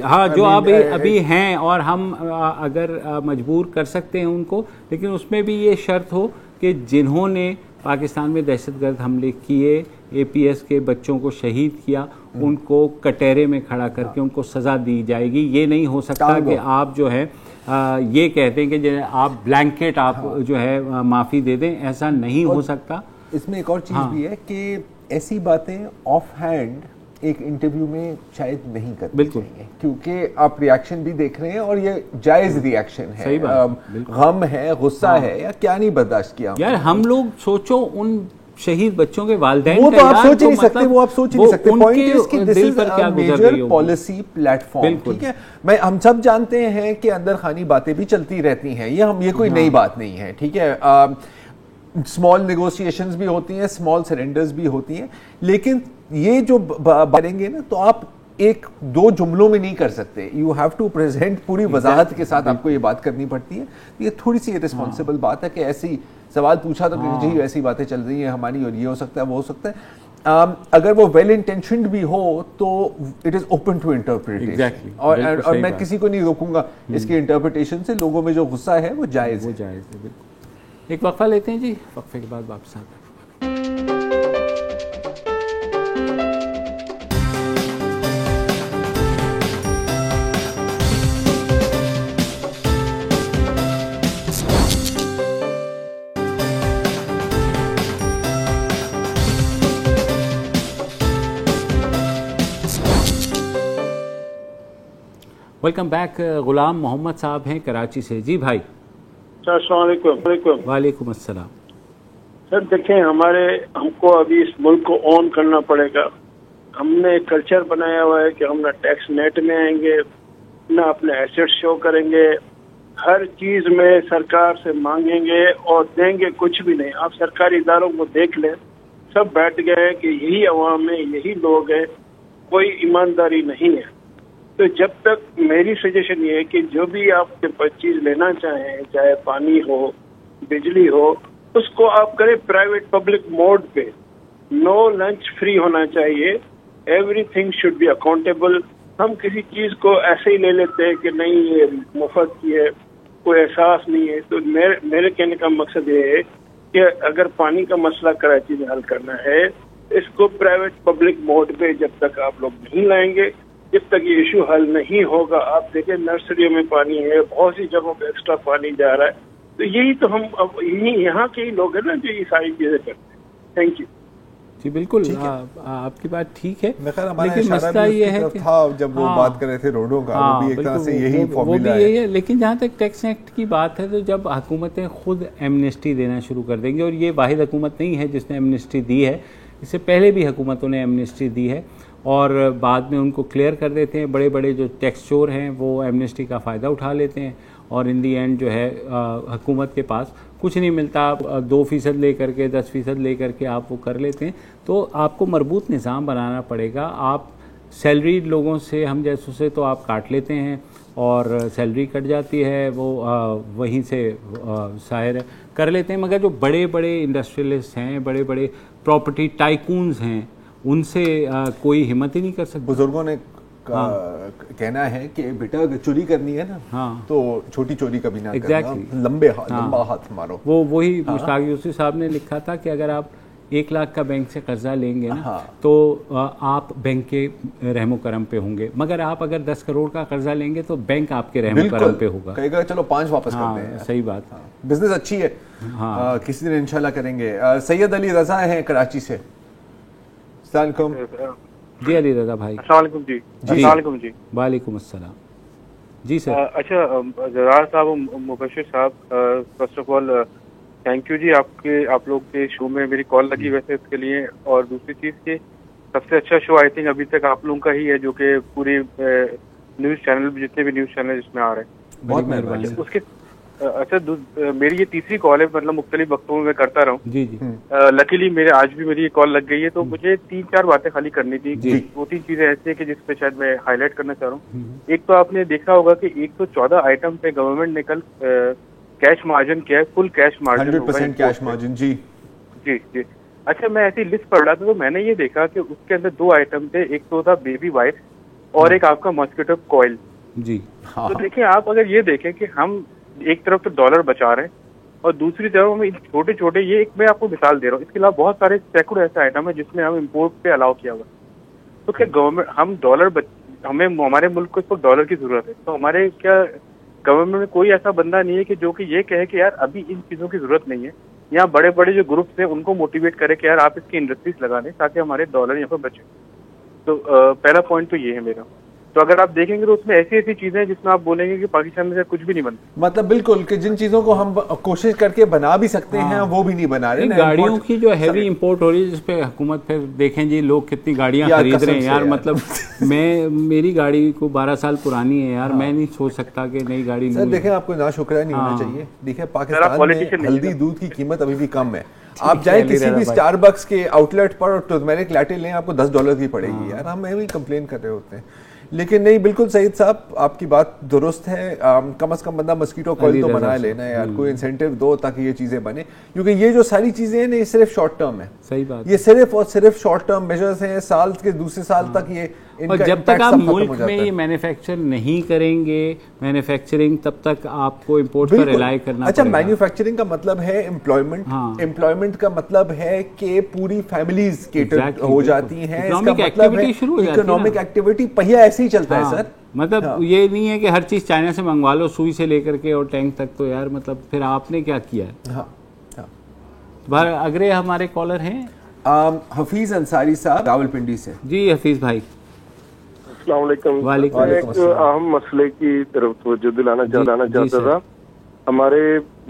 A: हाँ, जो आप अभी हैं, और हम अगर मजबूर कर सकते हैं उनको, लेकिन उसमें भी ये शर्त हो कि जिन्होंने पाकिस्तान में दहशतगर्द हमले किए, APS के बच्चों को शहीद किया, उनको कटहरे में खड़ा करके उनको सज़ा दी जाएगी। ये नहीं हो सकता कि आप जो है ये कहते हैं कि आप ब्लैंकेट आप जो है माफ़ी दे दें, ऐसा नहीं हो सकता।
C: इसमें एक और चीज़ भी है कि ऐसी बातें ऑफ हैंड एक इंटरव्यू में शायद नहीं करनी चाहिए, क्योंकि आप रिएक्शन भी देख रहे हैं और ये जायज रिएक्शन है।
A: सही बात,
C: गम है, गुस्सा है, या क्या नहीं बर्दाश्त किया
A: यार। हम लोग सोचो उन शहीद बच्चों के वालिदैन,
C: वो तो आप सोच ही नहीं सकते, वो आप सोच ही नहीं सकते। पॉइंट इज कि this is a major policy platform, ठीक है। हम सब जानते हैं कि अंदर खानी बातें भी चलती रहती हैं, ये कोई नई बात नहीं है, ठीक है। स्मॉल नेगोशिएशंस भी होती हैं, स्मॉल सरेंडर्स भी होती हैं, लेकिन ये जो करेंगे ना, तो आप एक दो जुमलों में नहीं कर सकते। यू हैव टू प्रेजेंट, पूरी वजाहत के साथ आपको ये बात करनी पड़ती है। ये थोड़ी सी रिस्पॉन्सिबल बात है कि ऐसी सवाल पूछा तो जी ऐसी बातें चल रही हैं हमारी, और ये हो सकता है, वो हो सकता है। अगर वो वेल इंटेंशन्ड भी हो तो it is open to interpretation, और मैं किसी को नहीं रोकूंगा इसकी इंटरप्रिटेशन से। लोगों में जो गुस्सा है वो जायज है।
A: एक वक्फा लेते हैं जी, वक्फे के बाद वापस आते हैं। Welcome back. गुलाम मोहम्मद साहब हैं कराची से। जी भाई। वालेकुम अस्सलाम।
I: सर देखें, हमको अभी इस मुल्क को ऑन करना पड़ेगा। हमने एक कल्चर बनाया हुआ है कि हम ना टैक्स नेट में आएंगे, ना अपने एसेट शो करेंगे, हर चीज में सरकार से मांगेंगे और देंगे कुछ भी नहीं। आप सरकारी इदारों को देख लें, सब बैठ गए हैं कि यही अवाम है, यही लोग हैं, कोई ईमानदारी नहीं है। तो जब तक मेरी सजेशन ये है कि जो भी आप चीज लेना चाहें, चाहे पानी हो, बिजली हो, उसको आप करें प्राइवेट पब्लिक मोड पे। नो लंच फ्री होना चाहिए, एवरीथिंग शुड बी अकाउंटेबल। हम किसी चीज को ऐसे ही ले लेते हैं कि नहीं ये मुफ्त की है, कोई एहसास नहीं है। तो मेरे कहने का मकसद ये है कि अगर पानी का मसला कराची में हल करना है, इसको प्राइवेट पब्लिक मोड पे जब तक आप लोग नहीं लाएंगे, जब तक ये इशू हल नहीं होगा। आप देखें नर्सरियों में पानी है, बहुत सी जगहों पे एक्स्ट्रा पानी जा रहा है। तो यही तो हम अब यहाँ के ही लोग हैं ना जो ये सारी चीजें करते हैं। थैंक यू
A: जी। बिल्कुल आपकी बात ठीक है, लेकिन मसला ये है कि
C: जब वो बात कर रहे थे रोडों का, वो भी एक तरह से यही फॉर्मूला है।
A: लेकिन जहाँ तक टैक्स एक्ट की बात है, तो जब हुकूमतें खुद एमनेस्टी देना शुरू कर देंगी, और ये वाहिद हुकूमत नहीं है जिसने एमनेस्टी दी है, इससे पहले भी हुकूमतों ने एमनेस्टी दी है, और बाद में उनको क्लियर कर देते हैं। बड़े बड़े जो टैक्स चोर हैं वो एमनेस्टी का फ़ायदा उठा लेते हैं, और इन दी एंड जो है हुकूमत के पास कुछ नहीं मिलता। 2% ले करके 10% ले करके आप वो कर लेते हैं। तो आपको मरबूत निज़ाम बनाना पड़ेगा। आप सैलरीड लोगों से, हम जैसों से तो आप काट लेते हैं और सैलरी कट जाती है, वो वहीं से ज़ाहिर कर लेते हैं। मगर जो बड़े बड़े इंडस्ट्रियलिस्ट हैं, बड़े बड़े प्रॉपर्टी टाइकून्स हैं, उनसे कोई हिम्मत ही नहीं कर सकता।
C: बुजुर्गों ने कहना है कि बेटा अगर चोरी करनी है ना, तो छोटी चोरी कभी ना करना, लंबा हाथ मारो।
A: वही मुश्ताक यूसुफ साहब ने लिखा था कि अगर आप 1 लाख का बैंक से कर्जा लेंगे ना, तो आप बैंक के रहमो करम पे होंगे। मगर आप अगर 10 करोड़ का कर्जा लेंगे तो बैंक आपके रहमो करम पे होगा,
C: कहेगा चलो 5 वापस करते हैं।
A: सही बात।
C: बिजनेस अच्छी है, किसी दिन इंशाल्लाह करेंगे। सैयद अली रजा हैं कराची से।
A: जी अली रजा भाई।
J: अस्सलाम जी।
A: वालेकुम अस्सलाम जी सर।
J: अच्छा Zarar sahab, Mubashir sahab, first of all thank you जी, आप लोग के शो में मेरी कॉल लगी वैसे इसके लिए। और दूसरी चीज़ की सबसे अच्छा शो आई थिंक अभी तक आप लोगों का ही है, जो कि पूरी न्यूज़ चैनल, जितने भी न्यूज़ चैनल इसमें आ रहे हैं।
C: बहुत मेहरबानी।
J: उसके अच्छा मेरी ये तीसरी कॉल है, मतलब मुख्तलिफ वक्तों में मैं करता रहा हूँ।
A: जी जी।
J: लकीली मेरे आज भी मेरी ये कॉल लग गई है, तो मुझे 3-4 बातें खाली करनी थी। 2-3 चीजें ऐसी है कि जिस पे शायद मैं हाईलाइट करना चाह रहा हूँ। एक तो आपने देखा होगा कि 114 आइटम पे गवर्नमेंट ने कल कैश मार्जिन किया है, full cash margin,
C: 100% cash margin. जी
J: जी जी। अच्छा मैं ऐसी लिस्ट पढ़ रहा था, तो मैंने ये देखा कि उसके अंदर 2 आइटम थे, एक तो था बेबी वाइप्स और एक आपका मॉस्किटो कॉइल।
A: जी।
J: तो देखिए आप अगर ये देखें कि हम एक तरफ तो डॉलर बचा रहे हैं और दूसरी तरफ हमें छोटे छोटे, ये एक मैं आपको मिसाल दे रहा हूँ, इसके अलावा बहुत सारे सैकड़ों ऐसे आइटम है जिसमें हम इम्पोर्ट पे अलाउ किया हुआ। तो क्या गवर्नमेंट, हम डॉलर हमें हमारे मुल्क को इस वक्त डॉलर की जरूरत है, तो हमारे क्या गवर्नमेंट में कोई ऐसा बंदा नहीं है कि जो कि ये कहे कि यार अभी इन चीजों की जरूरत नहीं है, या बड़े बड़े जो ग्रुप्स हैं उनको मोटिवेट करे कि यार आप इसकी इंडस्ट्रीज लगा दें ताकि हमारे डॉलर यहाँ पर बचे। तो पहला पॉइंट तो ये है मेरा। तो अगर आप देखेंगे तो उसमें ऐसी ऐसी चीजें हैं जिसमें आप बोलेंगे कि पाकिस्तान में से कुछ भी नहीं बनता।
C: मतलब बिल्कुल कि जिन चीजों को हम कोशिश करके बना भी सकते हैं वो भी नहीं बना रहे।
A: गाड़ियों की जो हैवी इंपोर्ट हो रही है जिसपे हुकूमत फिर देखें जी लोग कितनी गाड़ियां खरीद रहे हैं यार। मतलब मेरी गाड़ी को 12 साल पुरानी है यार, मैं नहीं सोच सकता कि नई गाड़ी
C: सर देखें आपको ना शुक्रिया नहीं होना चाहिए। देखिए पाकिस्तान में हल्दी दूध की कीमत अभी भी कम है। आप जाए किसी भी स्टारबक्स के आउटलेट पर और टर्मरिक लैटे लें आपको $10 की पड़ेगी यार। हम भी कंप्लेन कर रहे होते हैं लेकिन नहीं, बिल्कुल सईद साहब आपकी बात दुरुस्त है। कम से कम बंदा मस्कीटो कॉइल तो बना लेना है यार, कोई इंसेंटिव दो ताकि ये चीजें बने, क्योंकि ये जो सारी चीजें हैं ना ये सिर्फ शॉर्ट टर्म है।
A: सही बात, ये
C: सिर्फ और सिर्फ शॉर्ट टर्म मेजर्स हैं, साल के दूसरे साल तक ये
A: और जब तक आप मुल्क में ये मैन्युफैक्चर नहीं करेंगे मैन्युफैक्चरिंग, तब तक आपको इंपोर्ट पर रिलाई करना
C: अच्छा पड़ेगा। मैन्युफैक्चरिंग का मतलब है एम्प्लॉयमेंट, एम्प्लॉयमेंट का मतलब है कि पूरी फैमिलीज केटर हो जाती हैं।
A: इकोनॉमिक एक्टिविटी शुरू हो जाती है,
C: इकोनॉमिक एक्टिविटी पहिया ऐसे ही चलता है सर।
A: मतलब ये नहीं है कि हर चीज चाइना से मंगवा लो, सुई से लेकर के और टैंक तक, तो यार मतलब फिर आपने क्या किया है। अगले हमारे कॉलर हैं
C: हफीज अंसारी साहब रावलपिंडी से।
A: जी हफीज भाई
K: वालेकुम। एक अहम मसले की तरफ तवज्जो दिलाना चाहता था। हमारे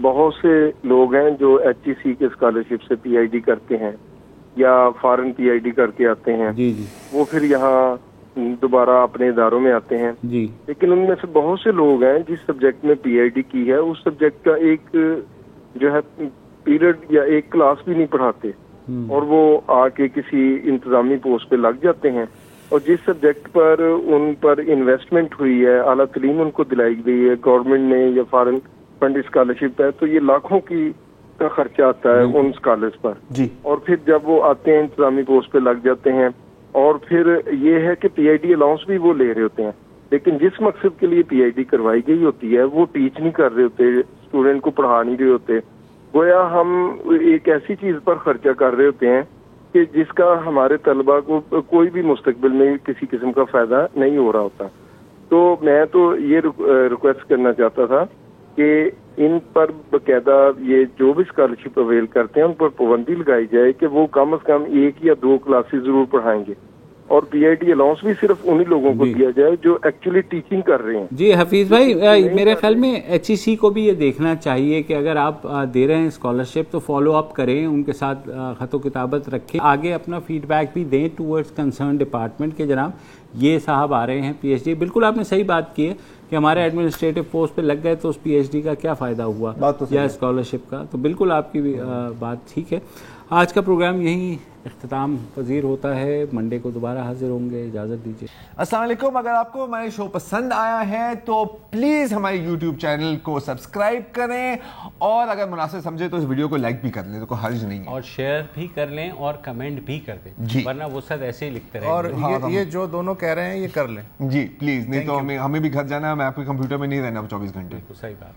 K: बहुत से लोग हैं जो HEC के स्कॉलरशिप से PhD करते हैं या फॉरेन PhD करके आते हैं।
A: जी।
K: वो फिर यहाँ दोबारा अपने इदारों में आते हैं
A: जी।
K: लेकिन उनमें से बहुत से लोग हैं जिस सब्जेक्ट में PhD की है उस सब्जेक्ट का एक जो है पीरियड या एक क्लास भी नहीं पढ़ाते और वो आके किसी इंतजामी पोस्ट पे लग जाते हैं। और जिस सब्जेक्ट पर उन पर इन्वेस्टमेंट हुई है, आला तलीम उनको दिलाई गई है गवर्नमेंट ने या फॉरेन फंड स्कॉलरशिप है, तो ये लाखों का खर्चा आता है उन स्कॉलर्स पर
C: जी।
K: और फिर जब वो आते हैं इंतजामी पोस्ट पे लग जाते हैं और फिर ये है कि PhD अलाउंस भी वो ले रहे होते हैं, लेकिन जिस मकसद के लिए PhD करवाई गई होती है वो टीच नहीं कर रहे होते, स्टूडेंट को पढ़ा नहीं रहे होते। गोया हम एक ऐसी चीज पर खर्चा कर रहे होते हैं कि जिसका हमारे तलबा को कोई भी मुस्तकबिल में किसी किस्म का फायदा नहीं हो रहा होता। तो मैं तो ये रिक्वेस्ट करना चाहता था कि इन पर बकायदा ये जो भी स्कॉलरशिप अवेल करते हैं उन पर पाबंदी लगाई जाए कि वो कम से कम 1 या 2 क्लासेस जरूर पढ़ाएंगे और PhD अलाउंस भी सिर्फ उन्हीं लोगों को दिया जाए जो एक्चुअली टीचिंग कर रहे हैं।
A: जी हफीज भाई, मेरे ख्याल में HEC को भी ये देखना चाहिए कि अगर आप दे रहे हैं स्कॉलरशिप तो फॉलो अप करें, उनके साथ खतो किताबत रखें, आगे अपना फीडबैक भी दें टूवर्ड्स कंसर्न डिपार्टमेंट के जनाब ये साहब आ रहे हैं PhD। बिल्कुल आपने सही बात की है कि हमारे एडमिनिस्ट्रेटिव पोस्ट पे लग गए तो उस PhD का क्या फ़ायदा हुआ या स्कॉलरशिप का। तो बिल्कुल आपकी बात ठीक है। आज का प्रोग्राम यहीं इख्तिताम पजीर होता है, मंडे को दोबारा हाजिर होंगे, इजाज़त दीजिए।
C: अस्सलाम वालेकुम। अगर आपको हमारे शो पसंद आया है तो प्लीज़ हमारे YouTube चैनल को सब्सक्राइब करें और अगर मुनासिब समझे तो इस वीडियो को लाइक भी कर लें, तो कोई हर्ज नहीं है,
A: और शेयर भी कर लें और कमेंट भी कर दें, वरना वो सब ऐसे ही लिखते रहें।
L: और ये जो दोनों कह रहे हैं ये कर लें
C: जी प्लीज़, नहीं तो हमें भी घर जाना है, मैं आपके कंप्यूटर में नहीं रहना 24 घंटे।
A: सही बात।